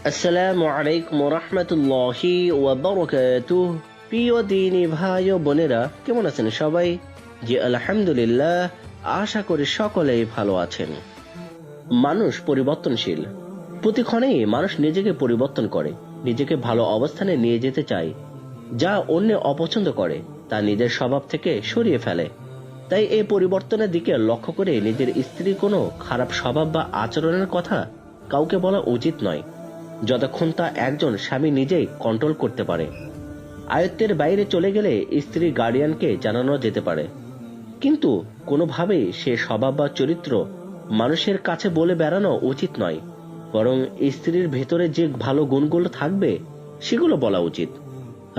আসসালামু আলাইকুম রহমতুল্লাহি ওয়া বারাকাতুহু। প্রিয় দিনী ভাই ও বোনেরা, কেমন আছেন সবাই? জি আলহামদুলিল্লাহ, আশা করি সকলেই ভালো আছেন। মানুষ পরিবর্তনশীল। প্রতিক্ষণেই মানুষ নিজেকে পরিবর্তন করে, নিজেকে ভালো অবস্থানে নিয়ে যেতে চায়। যা অন্য অপছন্দ করে তা নিজের স্বভাব থেকে সরিয়ে ফেলে। তাই এই পরিবর্তনের দিকে লক্ষ্য করে নিজের স্ত্রীর কোনো খারাপ স্বভাব বা আচরণের কথা কাউকে বলা উচিত নয়, যতক্ষণ তা একজন স্বামী নিজেই কন্ট্রোল করতে পারে। আয়ত্তের বাইরে চলে গেলে স্ত্রীর গার্ডিয়ানকে জানানো যেতে পারে, কিন্তু কোনোভাবেই সে স্বভাব বা চরিত্র মানুষের কাছে বলে বেড়ানো উচিত নয়। বরং স্ত্রীর ভেতরে যে ভালো গুণগুলো থাকবে সেগুলো বলা উচিত।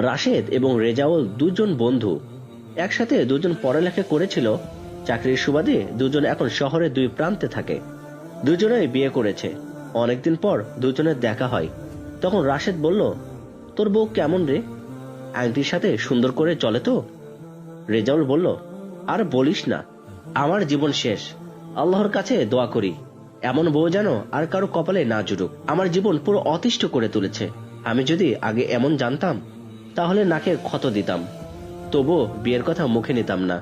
রাশেদ এবং রেজাউল দুজন বন্ধু, একসাথে দুজন পড়ালেখা করেছিল। চাকরির সুবাদে দুজন এখন শহরে দুই প্রান্তে থাকে। দুজনেই বিয়ে করেছে। অনেকদিন পর দুজনের দেখা হয়। তখন রাশেদ বলল, তোর বউ কেমন রে? আংটির সাথে সুন্দর করে চলে তো? রেজাউল বলল, আর বলিস না, আমার জীবন শেষ। আল্লাহর কাছে দোয়া করি এমন বউ যেন আর কারো কপালে না জুড়ুক। আমার জীবন পুরো অতিষ্ঠ করে তুলেছে। আমি যদি আগে এমন জানতাম তাহলে নাকে ক্ষত দিতাম, তবুও বিয়ের কথা মুখে নিতাম না।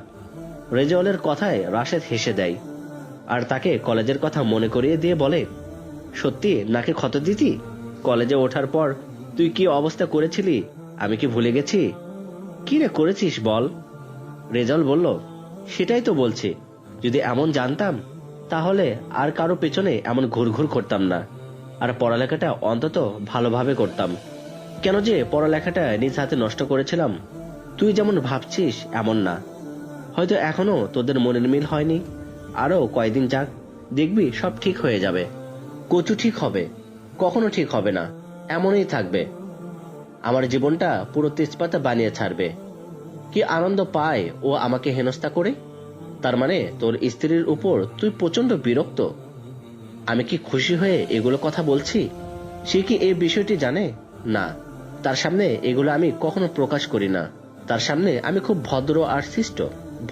রেজাউলের কথায় রাশেদ হেসে দেয় আর তাকে কলেজের কথা মনে করিয়ে দিয়ে বলে, সত্যি নাকে ক্ষত দিতি? কলেজে ওঠার পর তুই কি অবস্থা করেছিলি আমি কি ভুলে গেছি? কি রে করেছিস বল? রেজাউল বলল, সেটাই তো বলছি, যদি এমন জানতাম তাহলে আর কারো পেছনে এমন ঘুরঘুর করতাম না, আর পড়ালেখাটা অন্তত ভালোভাবে করতাম। কেন যে পড়ালেখাটা নিজ হাতে নষ্ট করেছিলাম? তুই যেমন ভাবছিস এমন না। হয়তো এখনো তোদের মনের মিল হয়নি। আরো কয়দিন যাক, দেখবি সব ঠিক হয়ে যাবে। কচু ঠিক হবে, কখনো ঠিক হবে না, এমনই থাকবে। আমার জীবনটা পুরো তেজপাতা বানিয়ে ছাড়বে। কি আনন্দ পায় ও আমাকে হেনস্থা করে। তার মানে তোর স্ত্রীর উপর তুই প্রচন্ড বিরক্ত? আমি কি খুশি হয়ে এগুলো কথা বলছি? সে কি এই বিষয়টি জানে? না, তার সামনে এগুলো আমি কখনো প্রকাশ করি না। তার সামনে আমি খুব ভদ্র আর শিষ্ট।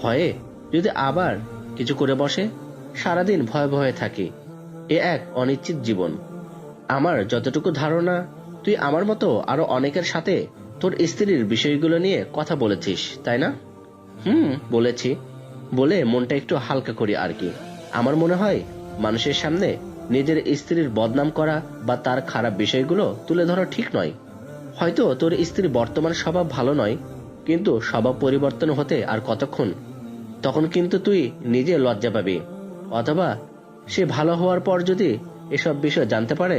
ভয়ে যদি আবার কিছু করে বসে, সারাদিন ভয়ে ভয়ে থাকি। এ এক অনিশ্চিত জীবন। আমার যতটুকু ধারণা, তুই আমার মতো আরো অনেকের সাথে তোর স্ত্রীর বিষয়গুলো নিয়ে কথা বলেছিস, তাই না? বলেছি। বলে মনটা একটু হালকা করি আর কি। আমার মনে হয় মানুষের সামনে নিজের স্ত্রীর বদনাম করা বা তার খারাপ বিষয়গুলো তুলে ধরা ঠিক নয়। হয়তো তোর স্ত্রীর বর্তমান স্বভাব ভালো নয়, কিন্তু স্বভাব পরিবর্তন হতে আর কতক্ষণ? তখন কিন্তু তুই নিজে লজ্জা পাবি। অথবা সে ভালো হওয়ার পর যদি এসব বিষয় জানতে পারে,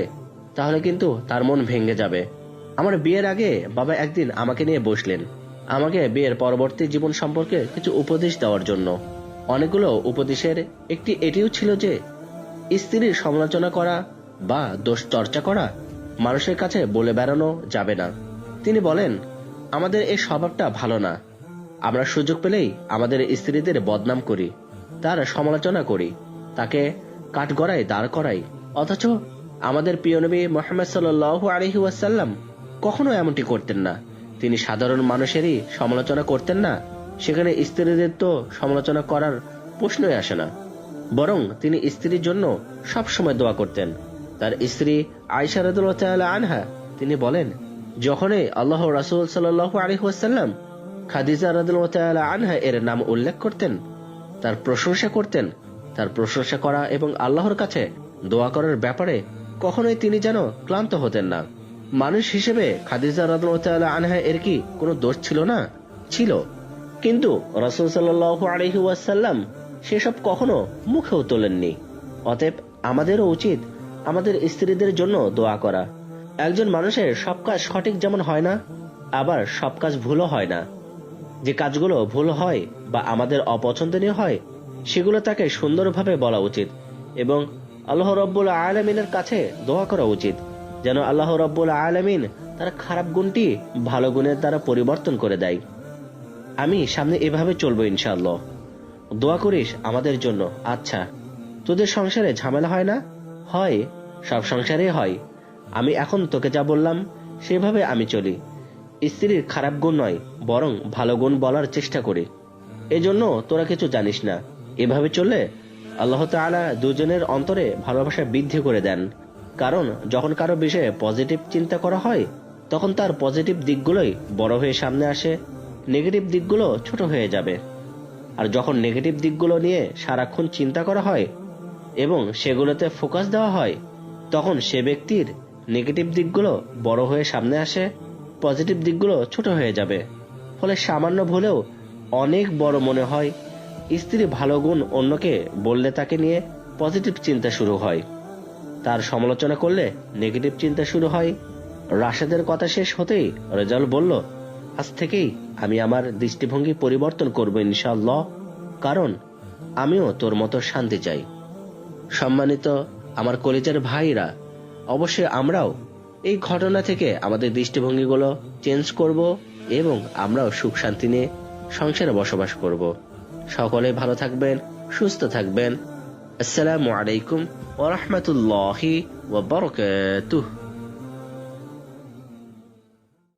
তাহলে কিন্তু তার মন ভেঙে যাবে। আমার বিয়ের আগে বাবা একদিন আমাকে নিয়ে বসলেন, আমাকে বিয়ের পরবর্তী জীবন সম্পর্কে কিছু উপদেশ দেওয়ার জন্য। অনেকগুলো উপদেশের একটি এটিও ছিল যে স্ত্রীর সমালোচনা করা বা দোষ চর্চা করা মানুষের কাছে বলে বেড়ানো যাবে না। তিনি বলেন, আমাদের এই স্বভাবটা ভালো না। আমরা সুযোগ পেলেই আমাদের স্ত্রীদের বদনাম করি, তার সমালোচনা করি, তাকে কাঠগড়ায় দাঁড় করাই। অথচ আমাদের প্রিয় নবী মুহাম্মদ সাল্লাল্লাহু আলাইহি ওয়াসাল্লাম কখনো এমনটি করতেন না। তিনি সাধারণ মানুষেরই সমালোচনা করতেন না। সেখানে স্ত্রীদের তো সমালোচনা করার প্রশ্নই আসে না। বরং তিনি স্ত্রীর জন্য সব সময় দোয়া করতেন। তার স্ত্রী আয়েশা রাদিয়াল্লাহু তাআলা আনহা তিনি বলেন, যখনই আল্লাহ রাসূল সাল্লাল্লাহু আলাইহি ওয়াসাল্লাম খাদিজা রাদিয়াল্লাহু তাআলা আনহা এর নাম উল্লেখ করতেন, তার প্রশংসা করতেন, তার প্রশংসা করা এবং আল্লাহর কাছে দোয়া করার ব্যাপারে কখনোই তিনি যেন ক্লান্ত হতেন না। মানুষ হিসেবে খাদিজা রাদিয়াল্লাহু তাআলা আনহা এর কি কোনো দোষ ছিল না? ছিল। কিন্তু রাসূল সাল্লাল্লাহু আলাইহি ওয়াসাল্লাম সেসব কখনো মুখেও তোলেননি। অতএব আমাদেরও উচিত আমাদের স্ত্রীদের জন্য দোয়া করা। একজন মানুষের সব কাজ সঠিক যেমন হয় না, আবার সব কাজ ভুলও হয় না। যে কাজগুলো ভুল হয় বা আমাদের অপছন্দনীয় হয়, সেগুলো তাকে সুন্দরভাবে বলা উচিত এবং আল্লাহ রাব্বুল আলামিনের কাছে দোয়া করা উচিত, যেন আল্লাহ রাব্বুল আলামিন তার খারাপ গুণটি ভালো গুণের দ্বারা পরিবর্তন করে দেয়। আমি সামনে এভাবে চলবো ইনশাআল্লাহ। দোয়া করিস আমাদের জন্য। আচ্ছা, তোদের সংসারে ঝামেলা হয় না? হয়, সব সংসারে হয়। আমি এখন তোকে যা বললাম সেভাবে আমি চলি। স্ত্রীর খারাপ গুণ নয়, বরং ভালো গুণ বলার চেষ্টা করি। এজন্য তোরা কিছু জানিস না। এভাবে চললে আল্লাহ তাআলা দুজনের অন্তরে ভালোবাসা বৃদ্ধি করে দেন। কারণ যখন কারো বিষয়ে পজিটিভ চিন্তা করা হয় তখন তার পজিটিভ দিকগুলোই বড় হয়ে সামনে আসে, নেগেটিভ দিকগুলো ছোট হয়ে যাবে। আর যখন নেগেটিভ দিকগুলো নিয়ে সারাক্ষণ চিন্তা করা হয় এবং সেগুলোতে ফোকাস দেওয়া হয় তখন সে ব্যক্তির নেগেটিভ দিকগুলো বড় হয়ে সামনে আসে, পজিটিভ দিকগুলো ছোট হয়ে যাবে। ফলে সামান্য ভুলেও অনেক বড় মনে হয়। স্ত্রী ভালো গুণ অন্যকে বললে তাকে নিয়ে পজিটিভ চিন্তা শুরু হয়, তার সমালোচনা করলে নেগেটিভ চিন্তা শুরু হয়। রাশেদের কথা শেষ হতেই রেজাউল বলল, আজ থেকেই আমি আমার দৃষ্টিভঙ্গি পরিবর্তন করব ইনশাআল্লাহ, কারণ আমিও তোর মতো শান্তি চাই। সম্মানিত আমার কলিজার ভাইরা, অবশ্যই আমরাও এই ঘটনা থেকে আমাদের দৃষ্টিভঙ্গিগুলো চেঞ্জ করব এবং আমরাও সুখ শান্তি নিয়ে সংসারে বসবাস করব। সকলে ভালো থাকবেন, সুস্থ থাকবেন। আসসালামু আলাইকুম ওয়া রাহমাতুল্লাহি ওয়া বারাকাতুহু।